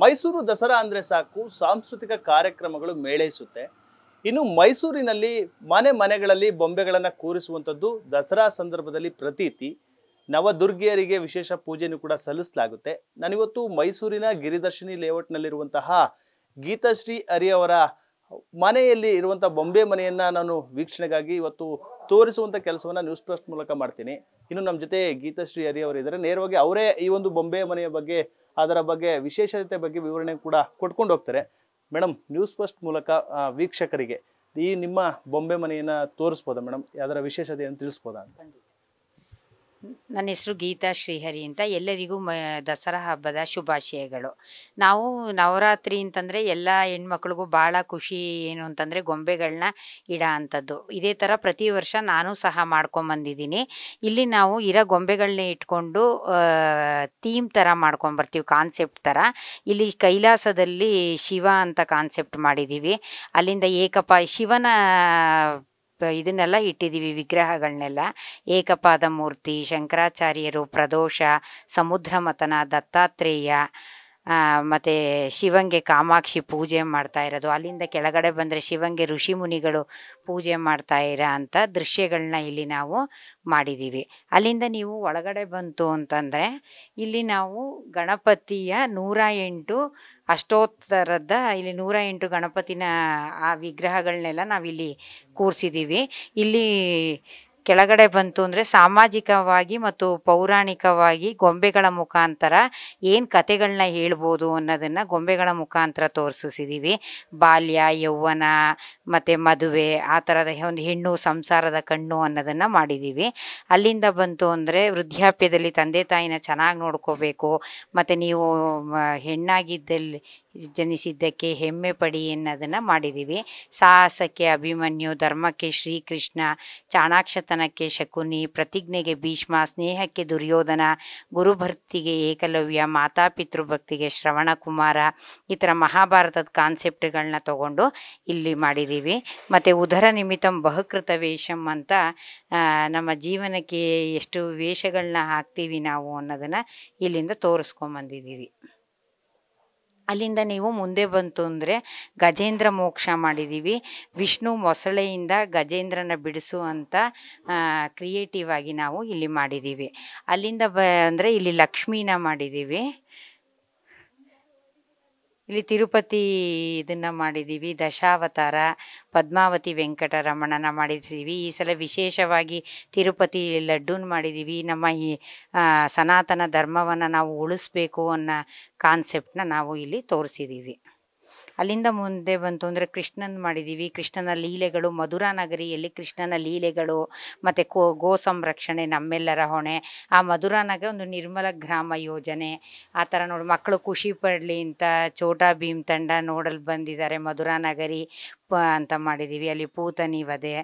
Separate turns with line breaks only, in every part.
ಮೈಸೂರು ದಸರಾ ಅಂದ್ರೆ ಸಾಕು ಸಾಂಸ್ಕೃತಿಕ ಕಾರ್ಯಕ್ರಮಗಳು ಮೇಳೈಸುತ್ತೆ. ಇನ್ನು ಮೈಸೂರಿನಲ್ಲಿ ಮನೆಗಳಲ್ಲಿ ಬೊಂಬೆಗಳನ್ನ ಕೂರಿಸುವಂಥದ್ದು ದಸರಾ ಸಂದರ್ಭದಲ್ಲಿ ಪ್ರತೀತಿ. ನವದುರ್ಗಿಯರಿಗೆ ವಿಶೇಷ ಪೂಜೆನೂ ಕೂಡ ಸಲ್ಲಿಸಲಾಗುತ್ತೆ. ನಾನಿವತ್ತು ಮೈಸೂರಿನ ಗಿರಿದರ್ಶಿನಿ ಲೇಔಟ್ನಲ್ಲಿರುವಂತಹ ಗೀತಾಶ್ರೀ ಹರಿ ಅವರ ಮನೆಯಲ್ಲಿ ಇರುವಂತಹ ಬೊಂಬೆ ಮನೆಯನ್ನ ನಾನು ವೀಕ್ಷಣೆಗಾಗಿ ಇವತ್ತು ತೋರಿಸುವಂತ ಕೆಲಸವನ್ನ ನ್ಯೂಸ್ ಫಸ್ಟ್ ಮೂಲಕ ಮಾಡ್ತೀನಿ. ಇನ್ನು ನಮ್ಮ ಜೊತೆ ಗೀತಾಶ್ರೀ ಹರಿ ಅವರು ಇದ್ದಾರೆ. ನೇರವಾಗಿ ಅವರೇ ಈ ಒಂದು ಬೊಂಬೆ ಮನೆಯ ಬಗ್ಗೆ, ಅದರ ಬಗ್ಗೆ ವಿಶೇಷತೆ ಬಗ್ಗೆ ವಿವರಣೆ ಕೂಡ ಕೊಟ್ಕೊಂಡು ಹೋಗ್ತಾರೆ. ಮೇಡಮ್, ನ್ಯೂಸ್ ಫಸ್ಟ್ ಮೂಲಕ ವೀಕ್ಷಕರಿಗೆ ಈ ನಿಮ್ಮ ಬೊಂಬೆ ಮನೆಯನ್ನ ತೋರಿಸ್ಬೋದಾ ಮೇಡಮ್? ಅದರ ವಿಶೇಷತೆಯನ್ನು ತಿಳಿಸ್ಬೋದಾ ಅಂತ?
ನನ್ನ ಹೆಸರು ಗೀತಾ ಶ್ರೀಹರಿ ಅಂತ. ಎಲ್ಲರಿಗೂ ದಸರಾ ಹಬ್ಬದ ಶುಭಾಶಯಗಳು. ನಾವು ನವರಾತ್ರಿ ಅಂತಂದರೆ ಎಲ್ಲ ಹೆಣ್ಮಕ್ಳಿಗೂ ಭಾಳ ಖುಷಿ ಏನು ಅಂತಂದರೆ ಗೊಂಬೆಗಳನ್ನ ಇಡೋ ಅಂಥದ್ದು. ಇದೇ ಥರ ಪ್ರತಿ ವರ್ಷ ನಾನು ಸಹ ಮಾಡ್ಕೊಂಬಂದಿದ್ದೀನಿ. ಇಲ್ಲಿ ನಾವು ಇರೋ ಗೊಂಬೆಗಳನ್ನ ಇಟ್ಕೊಂಡು ಥೀಮ್ ಥರ ಮಾಡ್ಕೊಂಬರ್ತೀವಿ, ಕಾನ್ಸೆಪ್ಟ್ ಥರ. ಇಲ್ಲಿ ಕೈಲಾಸದಲ್ಲಿ ಶಿವ ಅಂತ ಕಾನ್ಸೆಪ್ಟ್ ಮಾಡಿದ್ದೀವಿ. ಅಲ್ಲಿಂದ ಶಿವನ ಇದನ್ನೆಲ್ಲ ಇಟ್ಟಿದ್ದೀವಿ, ವಿಗ್ರಹಗಳನ್ನೆಲ್ಲ. ಏಕಪಾದ ಮೂರ್ತಿ, ಶಂಕರಾಚಾರ್ಯರು, ಪ್ರದೋಷ, ಸಮುದ್ರ ಮಥನ, ದತ್ತಾತ್ರೇಯ, ಮತ್ತು ಶಿವಂಗೆ ಕಾಮಾಕ್ಷಿ ಪೂಜೆ ಮಾಡ್ತಾ ಇರೋದು. ಅಲ್ಲಿಂದ ಕೆಳಗಡೆ ಬಂದರೆ ಶಿವಂಗೆ ಋಷಿ ಮುನಿಗಳು ಪೂಜೆ ಮಾಡ್ತಾ ಇರೋ ಅಂಥ ದೃಶ್ಯಗಳನ್ನ ಇಲ್ಲಿ ನಾವು ಮಾಡಿದ್ದೀವಿ. ಅಲ್ಲಿಂದ ನೀವು ಒಳಗಡೆ ಬಂತು ಅಂತಂದರೆ ಇಲ್ಲಿ ನಾವು ಗಣಪತಿಯ 108 ಅಷ್ಟೋತ್ತರದ ಇಲ್ಲಿ 108 ಗಣಪತಿನ ಆ ವಿಗ್ರಹಗಳನ್ನೆಲ್ಲ ನಾವಿಲ್ಲಿ ಕೂರಿಸಿದ್ದೀವಿ. ಇಲ್ಲಿ ಕೆಳಗಡೆ ಬಂತು ಅಂದರೆ ಸಾಮಾಜಿಕವಾಗಿ ಮತ್ತು ಪೌರಾಣಿಕವಾಗಿ ಗೊಂಬೆಗಳ ಮುಖಾಂತರ ಏನು ಕತೆಗಳನ್ನ ಹೇಳ್ಬೋದು ಅನ್ನೋದನ್ನು ಗೊಂಬೆಗಳ ಮುಖಾಂತರ ತೋರಿಸಿದ್ದೀವಿ. ಬಾಲ್ಯ, ಯೌವನ ಮತ್ತು ಮದುವೆ, ಆ ಥರದ ಒಂದು ಹೆಣ್ಣು ಸಂಸಾರದ ಕಣ್ಣು ಅನ್ನೋದನ್ನು ಮಾಡಿದ್ದೀವಿ. ಅಲ್ಲಿಂದ ಬಂತು ಅಂದರೆ ವೃದ್ಧಾಪ್ಯದಲ್ಲಿ ತಂದೆ ತಾಯಿನ ಚೆನ್ನಾಗಿ ನೋಡ್ಕೋಬೇಕು, ಮತ್ತು ನೀವು ಹೆಣ್ಣಾಗಿದ್ದಲ್ಲಿ ಜನಿಸಿದ್ದಕ್ಕೆ ಹೆಮ್ಮೆ ಪಡಿ ಅನ್ನೋದನ್ನು ಮಾಡಿದ್ದೀವಿ. ಸಾಹಸಕ್ಕೆ ಅಭಿಮನ್ಯು, ಧರ್ಮಕ್ಕೆ ಶ್ರೀಕೃಷ್ಣ, ಚಾಣಾಕ್ಷತನಕ್ಕೆ ಶಕುನಿ, ಪ್ರತಿಜ್ಞೆಗೆ ಭೀಷ್ಮ, ಸ್ನೇಹಕ್ಕೆ ದುರ್ಯೋಧನ, ಗುರುಭಕ್ತಿಗೆ ಏಕಲವ್ಯ, ಮಾತಾಪಿತೃಭಕ್ತಿಗೆ ಶ್ರವಣ ಕುಮಾರ, ಈ ಥರ ಮಹಾಭಾರತದ ಕಾನ್ಸೆಪ್ಟ್ಗಳನ್ನ ತಗೊಂಡು ಇಲ್ಲಿ ಮಾಡಿದ್ದೀವಿ. ಮತ್ತು ಉದರ ನಿಮಿತ್ತಂ ಬಹುಕೃತ ವೇಷಂ ಅಂತ ನಮ್ಮ ಜೀವನಕ್ಕೆ ಎಷ್ಟು ವೇಷಗಳನ್ನ ಹಾಕ್ತೀವಿ ನಾವು ಅನ್ನೋದನ್ನು ಇಲ್ಲಿಂದ ತೋರಿಸ್ಕೊಂಬಂದಿದ್ದೀವಿ. ಅಲ್ಲಿಂದ ನೀವು ಮುಂದೆ ಬಂತು ಅಂದರೆ ಗಜೇಂದ್ರ ಮೋಕ್ಷ ಮಾಡಿದ್ದೀವಿ. ವಿಷ್ಣು ಮೊಸಳೆಯಿಂದ ಗಜೇಂದ್ರನ ಬಿಡಿಸುವಂಥ ಕ್ರಿಯೇಟಿವ್ ಆಗಿ ನಾವು ಇಲ್ಲಿ ಮಾಡಿದ್ದೀವಿ. ಅಲ್ಲಿಂದ ಅಂದರೆ ಇಲ್ಲಿ ಲಕ್ಷ್ಮೀನ ಮಾಡಿದ್ದೀವಿ. ಇಲ್ಲಿ ತಿರುಪತಿ ಇದನ್ನು ಮಾಡಿದ್ದೀವಿ, ದಶಾವತಾರ, ಪದ್ಮಾವತಿ ವೆಂಕಟರಮಣನ ಮಾಡಿದ್ದೀವಿ. ಈ ಸಲ ವಿಶೇಷವಾಗಿ ತಿರುಪತಿ ಲಡ್ಡೂನ ಮಾಡಿದ್ದೀವಿ. ನಮ್ಮ ಈ ಸನಾತನ ಧರ್ಮವನ್ನು ನಾವು ಉಳಿಸ್ಬೇಕು ಅನ್ನೋ ಕಾನ್ಸೆಪ್ಟನ್ನ ನಾವು ಇಲ್ಲಿ ತೋರಿಸಿದ್ದೀವಿ. ಅಲ್ಲಿಂದ ಮುಂದೆ ಬಂತು ಅಂದರೆ ಕೃಷ್ಣನ್ ಮಾಡಿದ್ದೀವಿ. ಕೃಷ್ಣನ ಲೀಲೆಗಳು, ಮಧುರಾ ನಗರಿಯಲ್ಲಿ ಕೃಷ್ಣನ ಲೀಲೆಗಳು, ಮತ್ತು ಗೋ ಸಂರಕ್ಷಣೆ ನಮ್ಮೆಲ್ಲರ ಹೊಣೆ. ಆ ಮಧುರಾ ನಗರ ಒಂದು ನಿರ್ಮಲ ಗ್ರಾಮ ಯೋಜನೆ, ಆ ಥರ ನೋಡಿ ಮಕ್ಕಳು ಖುಷಿ ಪಡಲಿ ಅಂತ ಛೋಟಾ ಭೀಮ್ ತಂಡ ನೋಡಲು ಬಂದಿದ್ದಾರೆ. ಮಧುರಾ ನಗರಿ ಅಂತ ಮಾಡಿದ್ದೀವಿ. ಅಲ್ಲಿ ಪೂತನಿ ವಧೆ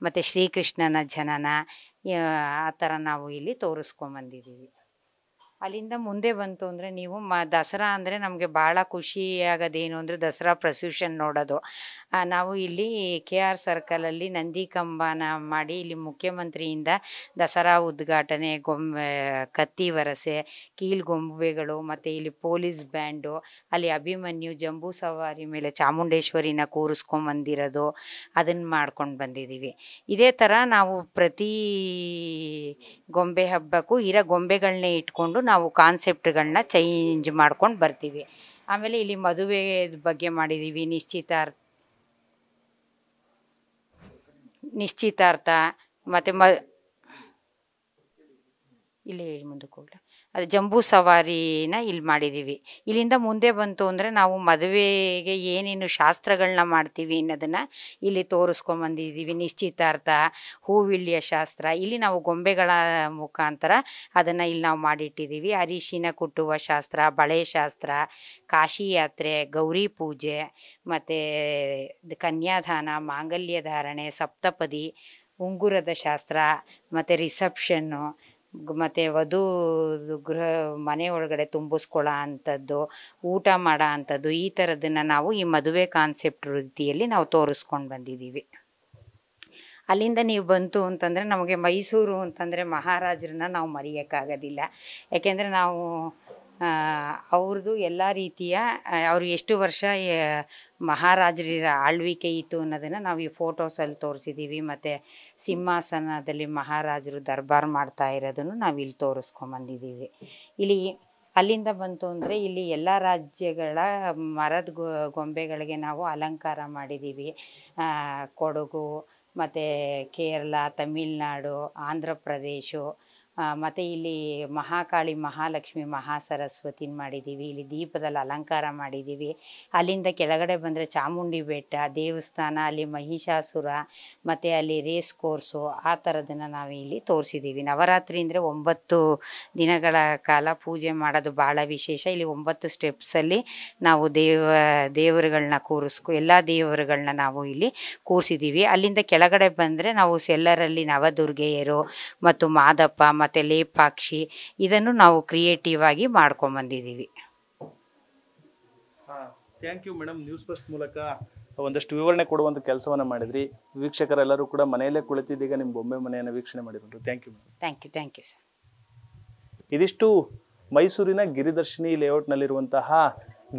ಮತ್ತು ಶ್ರೀಕೃಷ್ಣನ ಜನನ, ಆ ಥರ ನಾವು ಇಲ್ಲಿ ತೋರಿಸ್ಕೊಂಬಂದಿದ್ದೀವಿ. ಅಲ್ಲಿಂದ ಮುಂದೆ ಬಂತು ಅಂದರೆ ನೀವು ದಸರಾ ಅಂದರೆ ನಮಗೆ ಭಾಳ ಖುಷಿಯಾಗೋದೇನು ಅಂದರೆ ದಸರಾ ಪ್ರೊಸೆಷನ್ ನೋಡೋದು. ನಾವು ಇಲ್ಲಿ KR ಸರ್ಕಲಲ್ಲಿ ನಂದಿ ಕಂಬನ ಮಾಡಿ ಇಲ್ಲಿ ಮುಖ್ಯಮಂತ್ರಿಯಿಂದ ದಸರಾ ಉದ್ಘಾಟನೆ, ಕತ್ತಿ ವರಸೆ, ಕೀಲ್ಗೊಂಬೆಗಳು, ಮತ್ತು ಇಲ್ಲಿ ಪೊಲೀಸ್ ಬ್ಯಾಂಡು, ಅಲ್ಲಿ ಅಭಿಮನ್ಯು ಜಂಬೂ ಸವಾರಿ ಮೇಲೆ ಚಾಮುಂಡೇಶ್ವರಿನ ಕೂರಿಸ್ಕೊಂಬಂದಿರೋದು, ಅದನ್ನು ಮಾಡ್ಕೊಂಡು ಬಂದಿದ್ದೀವಿ. ಇದೇ ಥರ ನಾವು ಪ್ರತಿ ಗೊಂಬೆ ಹಬ್ಬಕ್ಕೂ ಇರೋ ಗೊಂಬೆಗಳನ್ನೇ ಇಟ್ಕೊಂಡು ನಾವು ಕಾನ್ಸೆಪ್ಟ್ಗಳನ್ನ ಚೇಂಜ್ ಮಾಡ್ಕೊಂಡು ಬರ್ತೀವಿ. ಆಮೇಲೆ ಇಲ್ಲಿ ಮದುವೆ ಬಗ್ಗೆ ಮಾಡಿದ್ದೀವಿ. ನಿಶ್ಚಿತಾರ್ಥ ಮತ್ತು ಇಲ್ಲಿ ಮುಂದಕ್ಕೆ ಹೋಗ್ಲ ಅದು ಜಂಬೂ ಸವಾರಿನ ಇಲ್ಲಿ ಮಾಡಿದ್ದೀವಿ. ಇಲ್ಲಿಂದ ಮುಂದೆ ಬಂತು ಅಂದರೆ ನಾವು ಮದುವೆಗೆ ಏನೇನು ಶಾಸ್ತ್ರಗಳನ್ನ ಮಾಡ್ತೀವಿ ಅನ್ನೋದನ್ನು ಇಲ್ಲಿ ತೋರಿಸ್ಕೊಂಬಂದಿದ್ದೀವಿ. ನಿಶ್ಚಿತಾರ್ಥ, ಹೂವಿಳಿಯ ಶಾಸ್ತ್ರ, ಇಲ್ಲಿ ನಾವು ಗೊಂಬೆಗಳ ಮುಖಾಂತರ ಅದನ್ನು ಇಲ್ಲಿ ನಾವು ಮಾಡಿಟ್ಟಿದ್ದೀವಿ. ಅರಿಶಿನ ಕುಟ್ಟುವ ಶಾಸ್ತ್ರ, ಬಳೆ ಶಾಸ್ತ್ರ, ಕಾಶಿ ಯಾತ್ರೆ, ಗೌರಿ ಪೂಜೆ, ಮತ್ತು ಕನ್ಯಾದಾನ, ಮಾಂಗಲ್ಯ ಧಾರಣೆ, ಸಪ್ತಪದಿ, ಉಂಗುರದ ಶಾಸ್ತ್ರ, ಮತ್ತು ರಿಸೆಪ್ಷನ್ನು, ಮತ್ತು ವಧು ಮನೆ ಒಳಗಡೆ ತುಂಬಿಸ್ಕೊಳ್ಳೋ ಅಂಥದ್ದು, ಊಟ ಮಾಡೋ ಅಂಥದ್ದು, ಈ ಥರದನ್ನು ನಾವು ಈ ಮದುವೆ ಕಾನ್ಸೆಪ್ಟ್ ರೀತಿಯಲ್ಲಿ ನಾವು ತೋರಿಸ್ಕೊಂಡು ಬಂದಿದ್ದೀವಿ. ಅಲ್ಲಿಂದ ನೀವು ಬಂತು ಅಂತಂದರೆ ನಮಗೆ ಮೈಸೂರು ಅಂತಂದರೆ ಮಹಾರಾಜರನ್ನ ನಾವು ಮರೆಯೋಕ್ಕಾಗೋದಿಲ್ಲ. ಯಾಕೆಂದರೆ ನಾವು ಅವ್ರದ್ದು ಎಲ್ಲ ರೀತಿಯ ಅವರು ಎಷ್ಟು ವರ್ಷ ಮಹಾರಾಜರ ಆಳ್ವಿಕೆ ಇತ್ತು ಅನ್ನೋದನ್ನು ನಾವು ಈ ಫೋಟೋಸಲ್ಲಿ ತೋರಿಸಿದ್ದೀವಿ. ಮತ್ತು ಸಿಂಹಾಸನದಲ್ಲಿ ಮಹಾರಾಜರು ದರ್ಬಾರ್ ಮಾಡ್ತಾ ಇರೋದನ್ನು ನಾವು ಇಲ್ಲಿ ತೋರಿಸ್ಕೊಂಬಂದಿದ್ದೀವಿ. ಇಲ್ಲಿ ಅಲ್ಲಿಂದ ಬಂತು ಅಂದರೆ ಇಲ್ಲಿ ಎಲ್ಲ ರಾಜ್ಯಗಳ ಮರದ ಗೊಂಬೆಗಳಿಗೆ ನಾವು ಅಲಂಕಾರ ಮಾಡಿದ್ದೀವಿ. ಕೊಡಗು ಮತ್ತು ಕೇರಳ, ತಮಿಳ್ನಾಡು, ಆಂಧ್ರ ಪ್ರದೇಶ, ಮತ್ತು ಇಲ್ಲಿ ಮಹಾಕಾಳಿ, ಮಹಾಲಕ್ಷ್ಮಿ, ಮಹಾಸರಸ್ವತಿನ ಮಾಡಿದ್ದೀವಿ. ಇಲ್ಲಿ ದೀಪದಲ್ಲಿ ಅಲಂಕಾರ ಮಾಡಿದ್ದೀವಿ. ಅಲ್ಲಿಂದ ಕೆಳಗಡೆ ಬಂದರೆ ಚಾಮುಂಡಿ ಬೆಟ್ಟ ದೇವಸ್ಥಾನ, ಅಲ್ಲಿ ಮಹಿಷಾಸುರ, ಮತ್ತು ಅಲ್ಲಿ ರೇಸ್ ಕೋರ್ಸು, ಆ ಥರದನ್ನು ನಾವು ಇಲ್ಲಿ ತೋರಿಸಿದ್ದೀವಿ. ನವರಾತ್ರಿ ಅಂದರೆ 9 ದಿನಗಳ ಕಾಲ ಪೂಜೆ ಮಾಡೋದು ಭಾಳ ವಿಶೇಷ. ಇಲ್ಲಿ 9 ಸ್ಟೆಪ್ಸಲ್ಲಿ ನಾವು ದೇವರುಗಳನ್ನ ಎಲ್ಲ ದೇವರುಗಳನ್ನ ನಾವು ಇಲ್ಲಿ ಕೂರಿಸಿದ್ದೀವಿ. ಅಲ್ಲಿಂದ ಕೆಳಗಡೆ ಬಂದರೆ ನಾವು ಸೆಲ್ಲರಲ್ಲಿ ನವದುರ್ಗೆಯರು ಮತ್ತು ಮಾದಪ್ಪ ಮತ್ತು ಲೇಪಾಕ್ಷಿ ಇದನ್ನು ನಾವು ಕ್ರಿಯೇಟಿವ್ ಆಗಿ ಮಾಡ್ಕೊಂಬಂದಿದ್ದೀವಿ.
Thank you madam. News first ಮೂಲಕ ಒಂದಷ್ಟು ವಿವರಣೆ ಕೊಡುವಂಥ ಕೆಲಸವನ್ನು ಮಾಡಿದ್ರಿ. ವೀಕ್ಷಕರೆಲ್ಲರೂ ಕೂಡ ಮನೆಯಲ್ಲೇ ಕುಳಿತಿದ್ದೀಗ ನಿಮ್ಮ ಬೊಂಬೆ ಮನೆಯನ್ನು ವೀಕ್ಷಣೆ ಮಾಡಿರೋದು. Thank you madam.
Thank you sir.
ಇದಿಷ್ಟು ಮೈಸೂರಿನ ಗಿರಿದರ್ಶಿನಿ ಲೇಔಟ್ನಲ್ಲಿರುವಂತಹ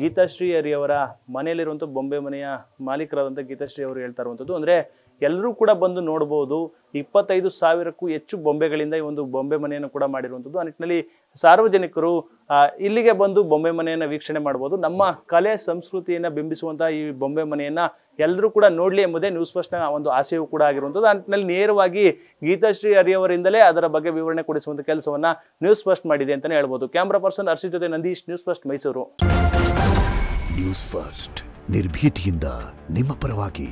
ಗೀತಾಶ್ರೀ ಹರಿಯವರ ಮನೆಯಲ್ಲಿರುವಂಥ ಬೊಂಬೆ ಮನೆಯ ಮಾಲೀಕರಾದಂಥ ಗೀತಾಶ್ರೀ ಅವರು ಹೇಳ್ತಾ ಇರುವಂಥದ್ದು. ಅಂದರೆ ಎಲ್ಲರೂ ಕೂಡ ಬಂದು ನೋಡ್ಬೋದು. 25,000ಕ್ಕೂ ಹೆಚ್ಚು ಬೊಂಬೆಗಳಿಂದ ಈ ಒಂದು ಬೊಂಬೆ ಮನೆಯನ್ನು ಕೂಡ ಮಾಡಿರುವಂಥದ್ದು. ಆ ನಿಟ್ಟಿನಲ್ಲಿ ಸಾರ್ವಜನಿಕರು ಇಲ್ಲಿಗೆ ಬಂದು ಬೊಂಬೆ ಮನೆಯನ್ನು ವೀಕ್ಷಣೆ ಮಾಡ್ಬೋದು. ನಮ್ಮ ಕಲೆ ಸಂಸ್ಕೃತಿಯನ್ನು ಬಿಂಬಿಸುವಂಥ ಈ ಬೊಂಬೆ ಮನೆಯನ್ನು ಎಲ್ಲರೂ ಕೂಡ ನೋಡಲಿ ಎಂಬುದೇ ನ್ಯೂಸ್ ಫಸ್ಟ್ನ ಒಂದು ಆಸೆಯೂ ಕೂಡ ಆಗಿರುವಂಥದ್ದು. ಆ ನಿಟ್ಟಿನಲ್ಲಿ ನೇರವಾಗಿ ಗೀತಾಶ್ರೀ ಹರಿಯವರಿಂದಲೇ ಅದರ ಬಗ್ಗೆ ವಿವರಣೆ ಕೊಡಿಸುವಂಥ ಕೆಲಸವನ್ನು ನ್ಯೂಸ್ ಫಸ್ಟ್ ಮಾಡಿದೆ ಅಂತಲೇ ಹೇಳ್ಬೋದು. ಕ್ಯಾಮ್ರಾ ಪರ್ಸನ್ ಹರ್ಷಿತ್ ಜೊತೆ Nandish, news first Mysuru.
News first ನಿರ್ಭೀತಿಯಿಂದ ನಿಮ್ಮ ಪರವಾಗಿ.